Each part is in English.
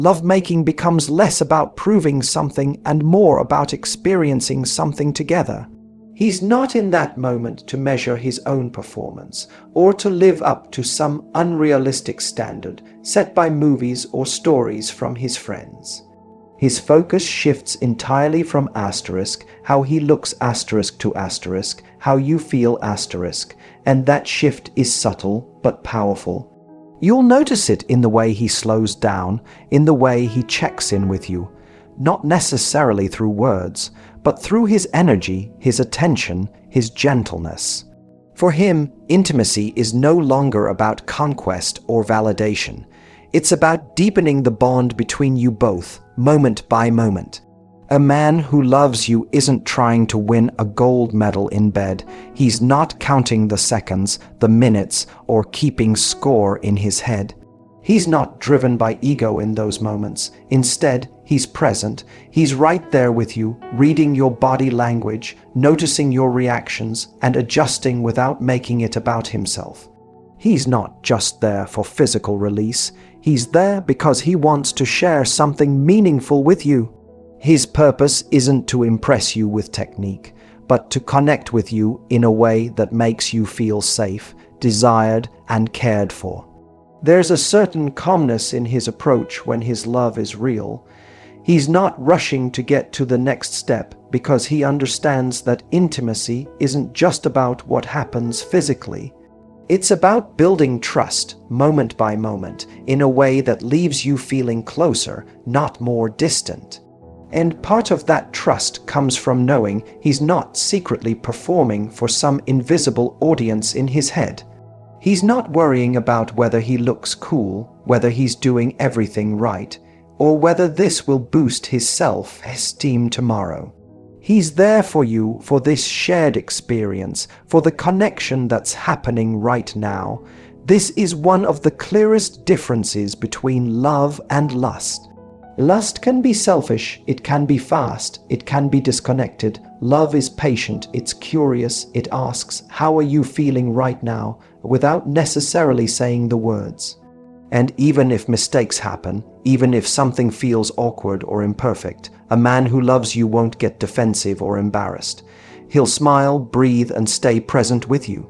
Lovemaking becomes less about proving something and more about experiencing something together. He's not in that moment to measure his own performance or to live up to some unrealistic standard set by movies or stories from his friends. His focus shifts entirely from asterisk, how he looks asterisk to asterisk, how you feel asterisk, and that shift is subtle but powerful. You'll notice it in the way he slows down, in the way he checks in with you, not necessarily through words, but through his energy, his attention, his gentleness. For him, intimacy is no longer about conquest or validation. It's about deepening the bond between you both, moment by moment. A man who loves you isn't trying to win a gold medal in bed. He's not counting the seconds, the minutes, or keeping score in his head. He's not driven by ego in those moments. Instead, he's present. He's right there with you, reading your body language, noticing your reactions, and adjusting without making it about himself. He's not just there for physical release. He's there because he wants to share something meaningful with you. His purpose isn't to impress you with technique, but to connect with you in a way that makes you feel safe, desired, and cared for. There's a certain calmness in his approach when his love is real. He's not rushing to get to the next step because he understands that intimacy isn't just about what happens physically. It's about building trust, moment by moment, in a way that leaves you feeling closer, not more distant. And part of that trust comes from knowing he's not secretly performing for some invisible audience in his head. He's not worrying about whether he looks cool, whether he's doing everything right, or whether this will boost his self-esteem tomorrow. He's there for you for this shared experience, for the connection that's happening right now. This is one of the clearest differences between love and lust. Lust can be selfish, it can be fast, it can be disconnected. Love is patient, it's curious, it asks, "How are you feeling right now?" without necessarily saying the words. And even if mistakes happen, even if something feels awkward or imperfect, a man who loves you won't get defensive or embarrassed. He'll smile, breathe, and stay present with you.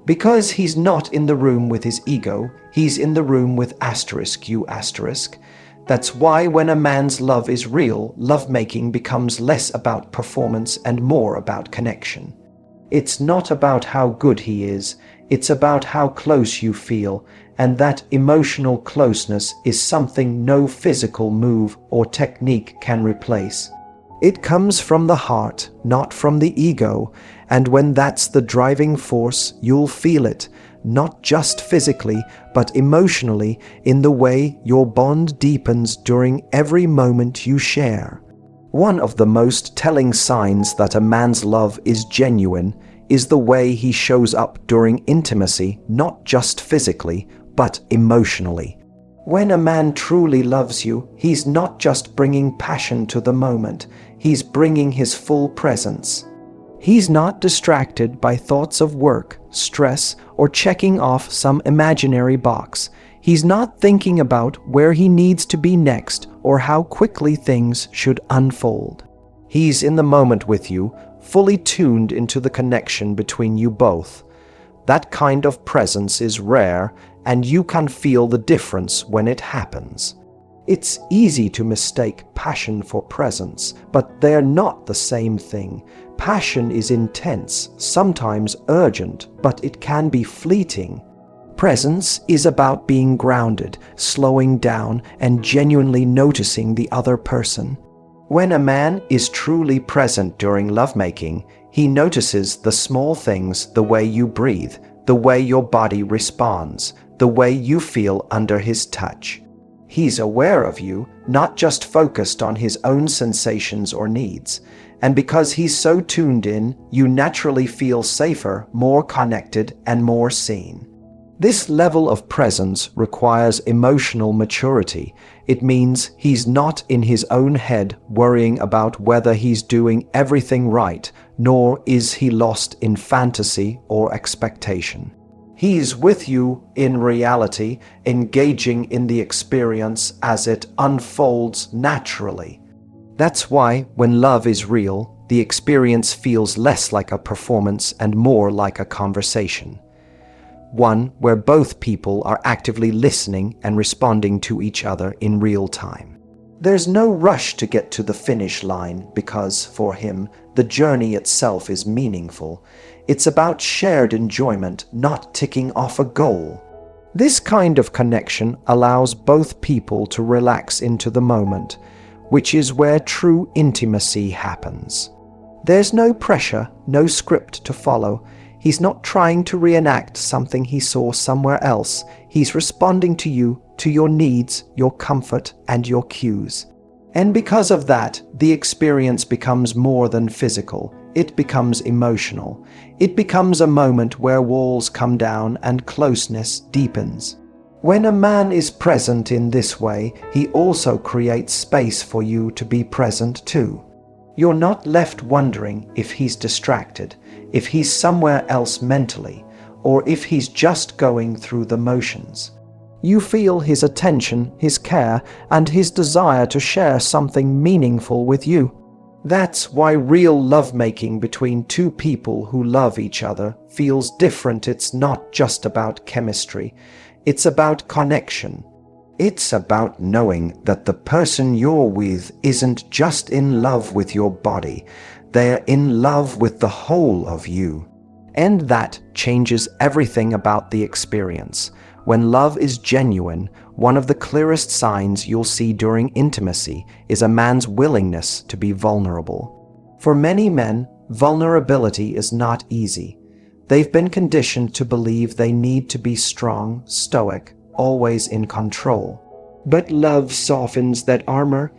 Because he's not in the room with his ego, he's in the room with you asterisk. That's why when a man's love is real, lovemaking becomes less about performance and more about connection. It's not about how good he is, it's about how close you feel, and that emotional closeness is something no physical move or technique can replace. It comes from the heart, not from the ego, and when that's the driving force, you'll feel it, not just physically, but emotionally, in the way your bond deepens during every moment you share. One of the most telling signs that a man's love is genuine is the way he shows up during intimacy, not just physically, but emotionally. When a man truly loves you, he's not just bringing passion to the moment, he's bringing his full presence. He's not distracted by thoughts of work, stress, or checking off some imaginary box. He's not thinking about where he needs to be next or how quickly things should unfold. He's in the moment with you, fully tuned into the connection between you both. That kind of presence is rare, and you can feel the difference when it happens. It's easy to mistake passion for presence, but they're not the same thing. Passion is intense, sometimes urgent, but it can be fleeting. Presence is about being grounded, slowing down, and genuinely noticing the other person. When a man is truly present during lovemaking, he notices the small things, the way you breathe, the way your body responds, the way you feel under his touch. He's aware of you, not just focused on his own sensations or needs. And because he's so tuned in, you naturally feel safer, more connected, and more seen. This level of presence requires emotional maturity. It means he's not in his own head worrying about whether he's doing everything right, nor is he lost in fantasy or expectation. He's with you in reality, engaging in the experience as it unfolds naturally. That's why, when love is real, the experience feels less like a performance and more like a conversation. One where both people are actively listening and responding to each other in real time. There's no rush to get to the finish line because, for him, the journey itself is meaningful. It's about shared enjoyment, not ticking off a goal. This kind of connection allows both people to relax into the moment, which is where true intimacy happens. There's no pressure, no script to follow. He's not trying to reenact something he saw somewhere else. He's responding to you, to your needs, your comfort, and your cues. And because of that, the experience becomes more than physical. It becomes emotional. It becomes a moment where walls come down and closeness deepens. When a man is present in this way, he also creates space for you to be present too. You're not left wondering if he's distracted, if he's somewhere else mentally, or if he's just going through the motions. You feel his attention, his care, and his desire to share something meaningful with you. That's why real lovemaking between two people who love each other feels different. It's not just about chemistry. It's about connection. It's about knowing that the person you're with isn't just in love with your body. They're in love with the whole of you. And that changes everything about the experience. When love is genuine, one of the clearest signs you'll see during intimacy is a man's willingness to be vulnerable. For many men, vulnerability is not easy. They've been conditioned to believe they need to be strong, stoic, always in control. But love softens that armor.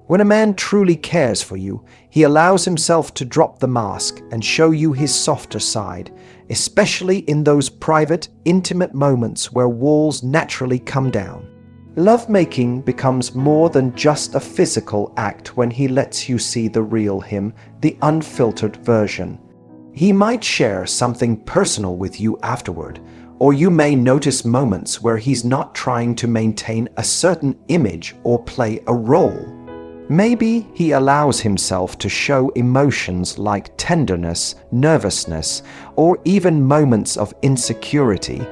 When a man truly cares for you, he allows himself to drop the mask and show you his softer side, especially in those private, intimate moments where walls naturally come down. Lovemaking becomes more than just a physical act when he lets you see the real him, the unfiltered version. He might share something personal with you afterward, or you may notice moments where he's not trying to maintain a certain image or play a role. Maybe he allows himself to show emotions like tenderness, nervousness, or even moments of insecurity.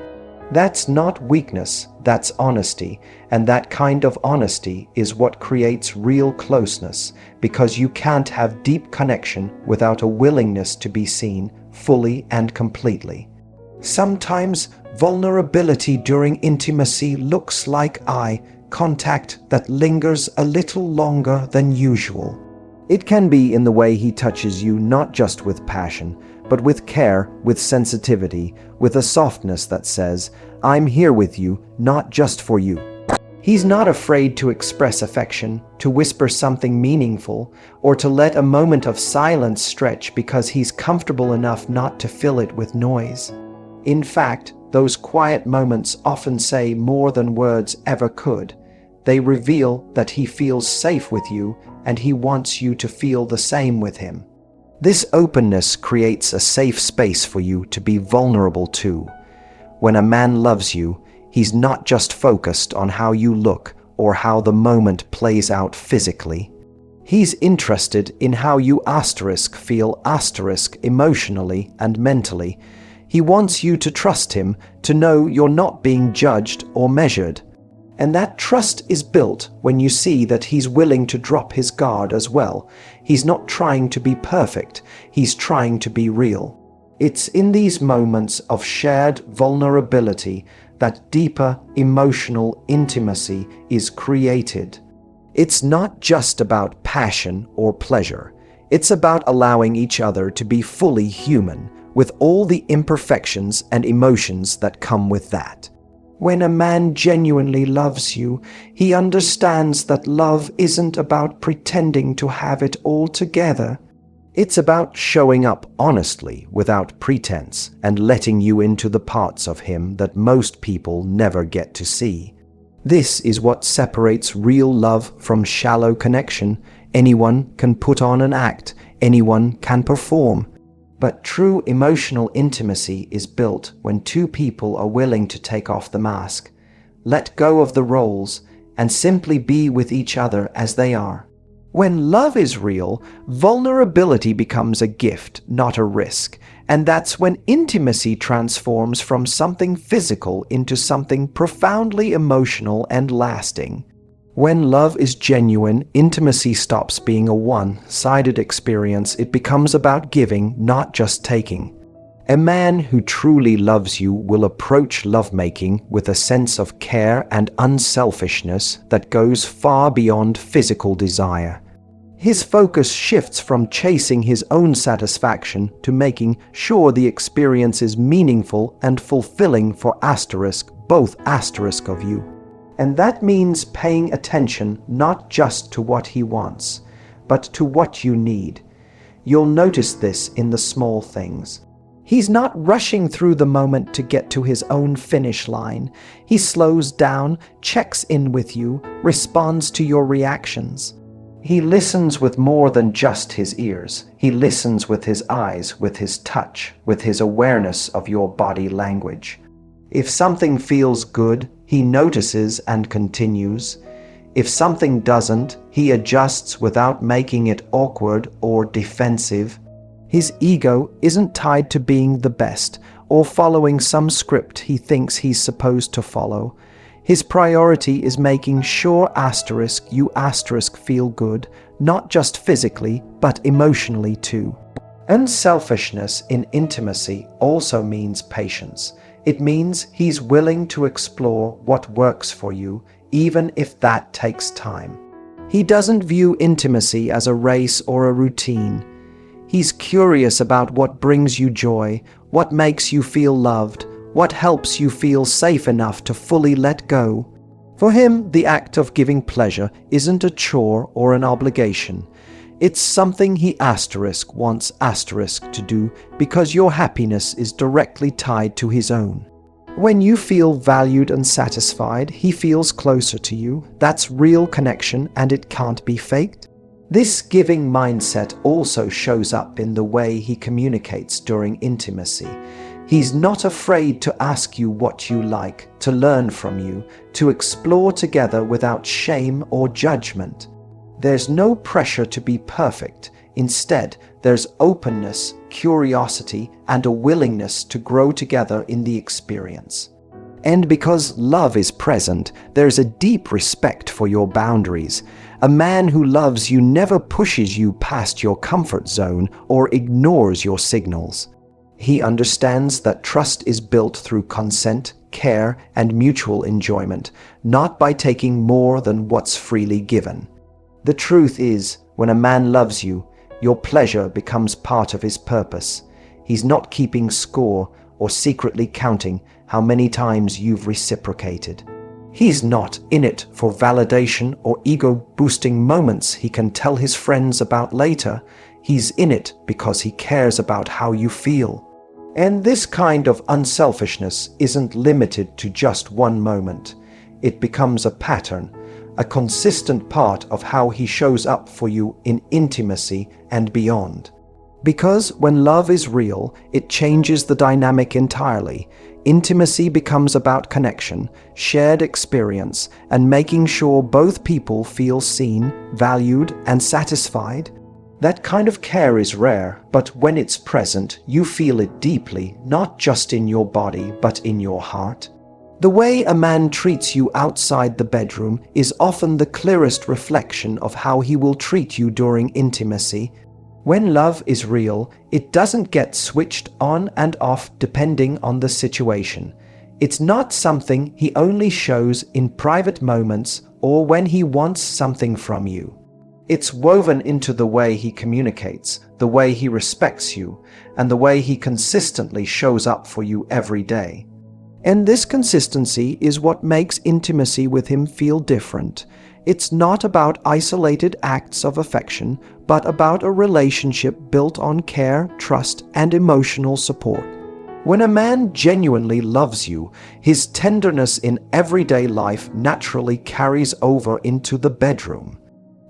That's not weakness, that's honesty, and that kind of honesty is what creates real closeness, because you can't have deep connection without a willingness to be seen fully and completely. Sometimes vulnerability during intimacy looks like eye contact that lingers a little longer than usual. It can be in the way he touches you, not just with passion, but with care, with sensitivity, with a softness that says, "I'm here with you, not just for you." He's not afraid to express affection, to whisper something meaningful, or to let a moment of silence stretch because he's comfortable enough not to fill it with noise. In fact, those quiet moments often say more than words ever could. They reveal that he feels safe with you and he wants you to feel the same with him. This openness creates a safe space for you to be vulnerable too. When a man loves you, he's not just focused on how you look or how the moment plays out physically. He's interested in how you feel emotionally and mentally. He wants you to trust him, to know you're not being judged or measured. And that trust is built when you see that he's willing to drop his guard as well. He's not trying to be perfect, he's trying to be real. It's in these moments of shared vulnerability that deeper emotional intimacy is created. It's not just about passion or pleasure. It's about allowing each other to be fully human, with all the imperfections and emotions that come with that. When a man genuinely loves you, he understands that love isn't about pretending to have it all together. It's about showing up honestly without pretense and letting you into the parts of him that most people never get to see. This is what separates real love from shallow connection. Anyone can put on an act, anyone can perform. But true emotional intimacy is built when two people are willing to take off the mask, let go of the roles, and simply be with each other as they are. When love is real, vulnerability becomes a gift, not a risk, and that's when intimacy transforms from something physical into something profoundly emotional and lasting. When love is genuine, intimacy stops being a one-sided experience. It becomes about giving, not just taking. A man who truly loves you will approach lovemaking with a sense of care and unselfishness that goes far beyond physical desire. His focus shifts from chasing his own satisfaction to making sure the experience is meaningful and fulfilling for both of you. And that means paying attention not just to what he wants, but to what you need. You'll notice this in the small things. He's not rushing through the moment to get to his own finish line. He slows down, checks in with you, responds to your reactions. He listens with more than just his ears. He listens with his eyes, with his touch, with his awareness of your body language. If something feels good, he notices and continues. If something doesn't, he adjusts without making it awkward or defensive. His ego isn't tied to being the best or following some script he thinks he's supposed to follow. His priority is making sure you feel good, not just physically, but emotionally too. Unselfishness in intimacy also means patience. It means he's willing to explore what works for you, even if that takes time. He doesn't view intimacy as a race or a routine. He's curious about what brings you joy, what makes you feel loved, what helps you feel safe enough to fully let go. For him, the act of giving pleasure isn't a chore or an obligation. It's something he wants to do because your happiness is directly tied to his own. When you feel valued and satisfied, he feels closer to you. That's real connection, and it can't be faked. This giving mindset also shows up in the way he communicates during intimacy. He's not afraid to ask you what you like, to learn from you, to explore together without shame or judgment. There's no pressure to be perfect. Instead, there's openness, curiosity, and a willingness to grow together in the experience. And because love is present, there's a deep respect for your boundaries. A man who loves you never pushes you past your comfort zone or ignores your signals. He understands that trust is built through consent, care, and mutual enjoyment, not by taking more than what's freely given. The truth is, when a man loves you, your pleasure becomes part of his purpose. He's not keeping score or secretly counting how many times you've reciprocated. He's not in it for validation or ego-boosting moments he can tell his friends about later. He's in it because he cares about how you feel. And this kind of unselfishness isn't limited to just one moment. It becomes a pattern, a consistent part of how he shows up for you in intimacy and beyond. Because when love is real, it changes the dynamic entirely. Intimacy becomes about connection, shared experience, and making sure both people feel seen, valued, and satisfied. That kind of care is rare, but when it's present, you feel it deeply, not just in your body, but in your heart. The way a man treats you outside the bedroom is often the clearest reflection of how he will treat you during intimacy. When love is real, it doesn't get switched on and off depending on the situation. It's not something he only shows in private moments or when he wants something from you. It's woven into the way he communicates, the way he respects you, and the way he consistently shows up for you every day. And this consistency is what makes intimacy with him feel different. It's not about isolated acts of affection, but about a relationship built on care, trust, and emotional support. When a man genuinely loves you, his tenderness in everyday life naturally carries over into the bedroom.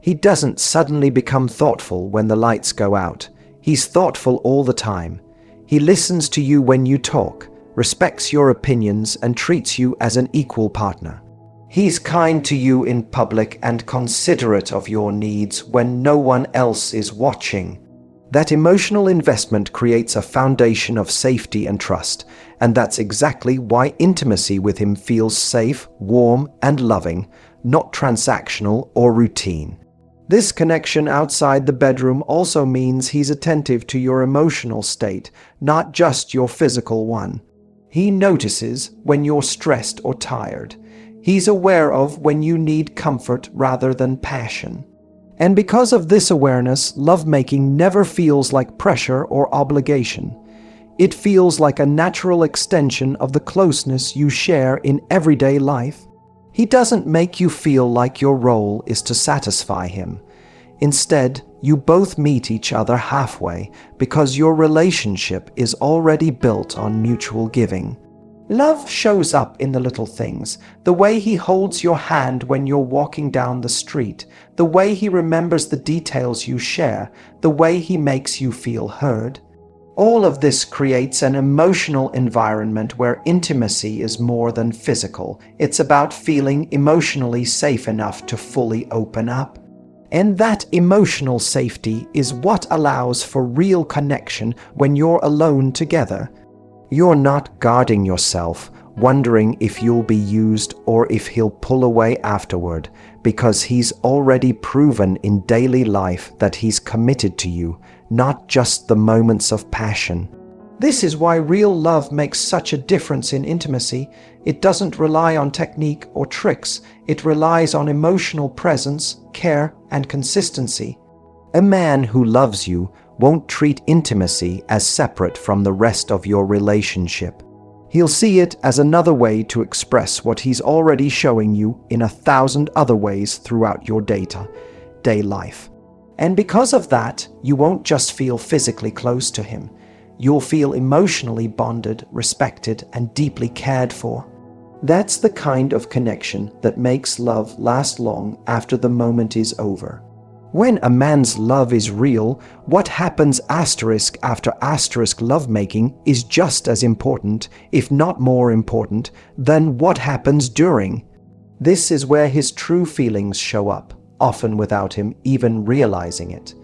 He doesn't suddenly become thoughtful when the lights go out. He's thoughtful all the time. He listens to you when you talk, respects your opinions, and treats you as an equal partner. He's kind to you in public and considerate of your needs when no one else is watching. That emotional investment creates a foundation of safety and trust, and that's exactly why intimacy with him feels safe, warm, and loving, not transactional or routine. This connection outside the bedroom also means he's attentive to your emotional state, not just your physical one. He notices when you're stressed or tired. He's aware of when you need comfort rather than passion. And because of this awareness, lovemaking never feels like pressure or obligation. It feels like a natural extension of the closeness you share in everyday life. He doesn't make you feel like your role is to satisfy him. Instead, you both meet each other halfway because your relationship is already built on mutual giving. Love shows up in the little things, the way he holds your hand when you're walking down the street, the way he remembers the details you share, the way he makes you feel heard. All of this creates an emotional environment where intimacy is more than physical. It's about feeling emotionally safe enough to fully open up. And that emotional safety is what allows for real connection when you're alone together. You're not guarding yourself, wondering if you'll be used or if he'll pull away afterward, because he's already proven in daily life that he's committed to you, not just the moments of passion. This is why real love makes such a difference in intimacy. It doesn't rely on technique or tricks. It relies on emotional presence, care, and consistency. A man who loves you won't treat intimacy as separate from the rest of your relationship. He'll see it as another way to express what he's already showing you in 1,000 other ways throughout your day life. And because of that, you won't just feel physically close to him. You'll feel emotionally bonded, respected, and deeply cared for. That's the kind of connection that makes love last long after the moment is over. When a man's love is real, what happens asterisk after asterisk lovemaking is just as important, if not more important, than what happens during. This is where his true feelings show up, often without him even realizing it.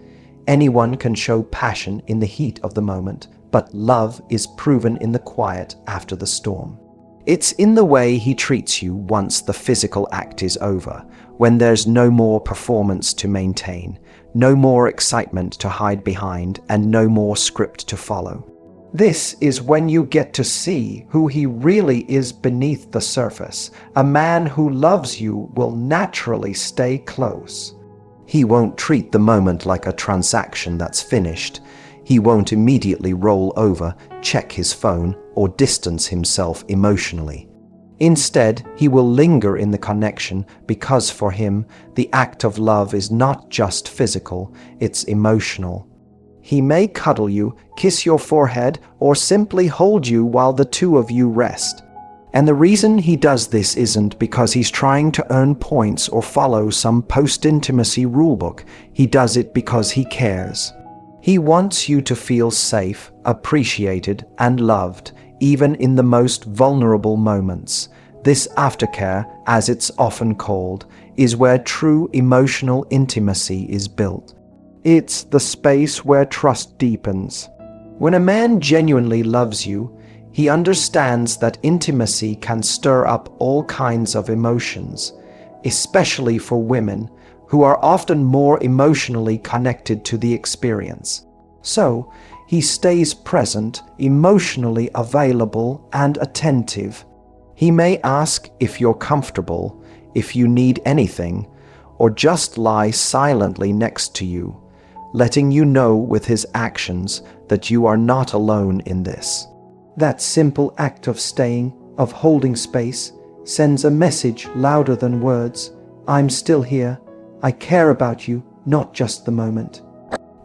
Anyone can show passion in the heat of the moment, but love is proven in the quiet after the storm. It's in the way he treats you once the physical act is over, when there's no more performance to maintain, no more excitement to hide behind, and no more script to follow. This is when you get to see who he really is beneath the surface. A man who loves you will naturally stay close. He won't treat the moment like a transaction that's finished. He won't immediately roll over, check his phone, or distance himself emotionally. Instead, he will linger in the connection because for him, the act of love is not just physical, it's emotional. He may cuddle you, kiss your forehead, or simply hold you while the two of you rest. And the reason he does this isn't because he's trying to earn points or follow some post-intimacy rulebook. He does it because he cares. He wants you to feel safe, appreciated, and loved, even in the most vulnerable moments. This aftercare, as it's often called, is where true emotional intimacy is built. It's the space where trust deepens. When a man genuinely loves you, he understands that intimacy can stir up all kinds of emotions, especially for women, who are often more emotionally connected to the experience. So, he stays present, emotionally available, and attentive. He may ask if you're comfortable, if you need anything, or just lie silently next to you, letting you know with his actions that you are not alone in this. That simple act of staying, of holding space, sends a message louder than words. I'm still here. I care about you, not just the moment.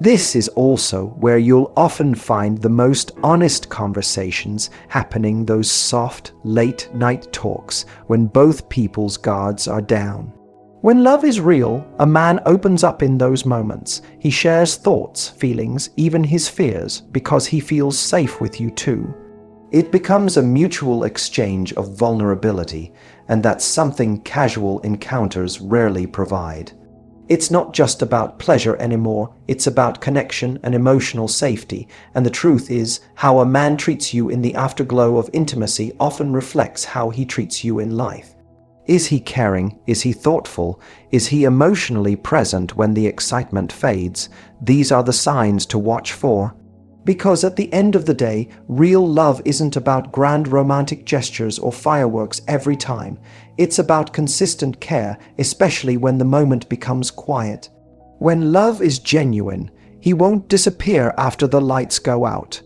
This is also where you'll often find the most honest conversations happening, those soft, late-night talks when both people's guards are down. When love is real, a man opens up in those moments. He shares thoughts, feelings, even his fears, because he feels safe with you too. It becomes a mutual exchange of vulnerability, and that's something casual encounters rarely provide. It's not just about pleasure anymore, it's about connection and emotional safety, and the truth is, how a man treats you in the afterglow of intimacy often reflects how he treats you in life. Is he caring? Is he thoughtful? Is he emotionally present when the excitement fades? These are the signs to watch for. Because at the end of the day, real love isn't about grand romantic gestures or fireworks every time. It's about consistent care, especially when the moment becomes quiet. When love is genuine, he won't disappear after the lights go out.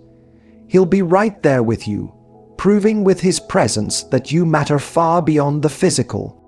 He'll be right there with you, proving with his presence that you matter far beyond the physical.